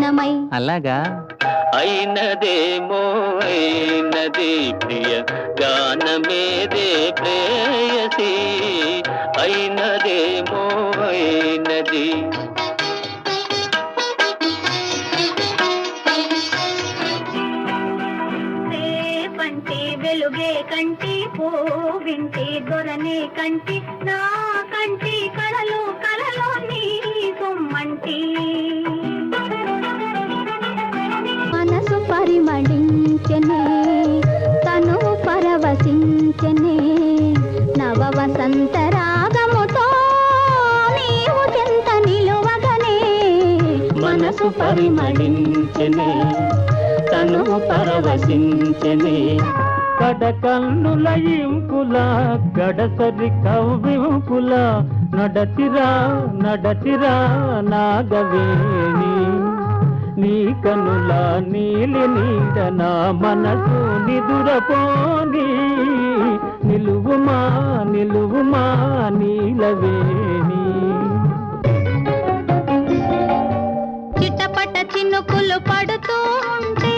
లీనమై. అలాగా అయినదేమో అయినది ప్రియ గానమేదే ప్రేయసి, అయినదేమో అయినది. రేపంటే వెలుగే కంటి, పోవింటే దొరనే కంటి, నా కంటి కళలో కళలో నీ సొమ్మంటి. మనసు పరిమళించనే, తను పరవశించనే, నవ వసంత రాగముతో నీవు చెంత నిలువగనే. మనసు పరిమళించనే, తను పరవశించనే, కడకన్నుల ఇంపుల గడసరి కవ్వింపుల నడచిరా నడచిరా నాగవేణి. నీ కనుల నీలి నీడ నా మనసు నిదురపోని, నిలువుమా నిలువుమా నీలవేణి. చిటపట చినుకులు పడుతూ ఉంటే,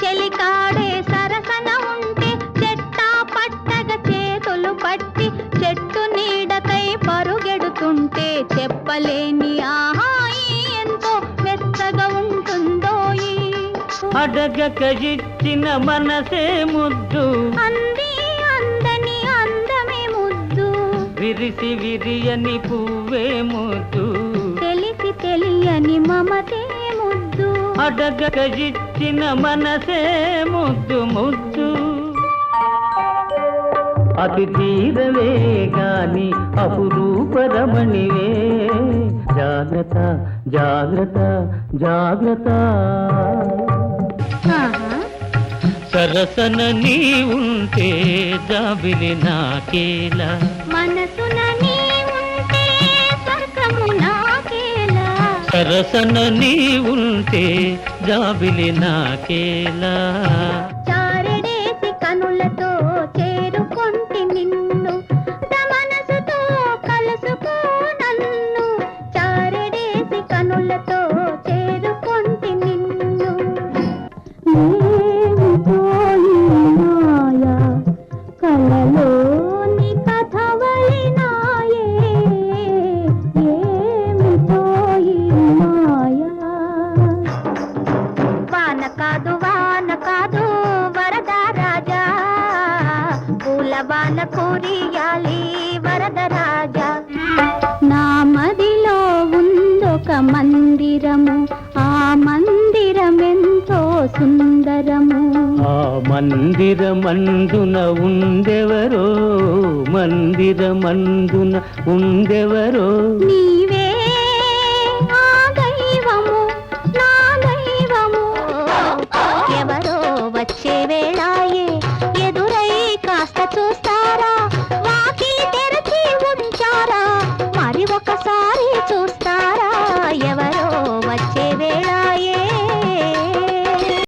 చెలికాడే సరసన ఉంటే, చెట్టా పట్టగా చేతులు పట్టి చెట్టు నీడకై పరుగెడుతుంటే, చెప్పలేని ఆహాయి ఎంతో మెత్తగా ఉంటుందోయి. అడగక ఇచ్చిన మనసే ముద్దు, అంది అందని అందమే ముద్దు, విరిసి విరియని పువ్వే ముద్దు, తెలిసి తెలియని మమతే ముద్దు. అడగక ఇచ్చిన మనసే ముద్దు ముద్దు. అతి తీరవే గాని అపురూపరమణివే, జాగ్రత్త జాగ్రత్త జాగ్రత్త. సరసన నీ ఉంటే జాబిలి నాకేలా, మనసున నీ ఉంటే స్వర్గము నాకేలా. సరసన నీ ఉంటే జాబిలి నాకేలా. చారెడేసి కనులతో చేరుకొంటి నిన్ను, మనసుతో కలుసుకో నన్ను. చారెడేసి కనులతో చేరుకొంటి నిన్ను. కలలోని కథవలినాయే, ఏమిటో ఈ మాయా. వాన కాదు వరద రాజా, పూల వాన కురియాలి వరద రాజా. నా మదిలో ఉందొక మందిరము, ఆ మందిరమెంతో సుందరము. ఆ మందిరమందున ఉండెవరో, మందిరమందున ఉండెవరో, నీ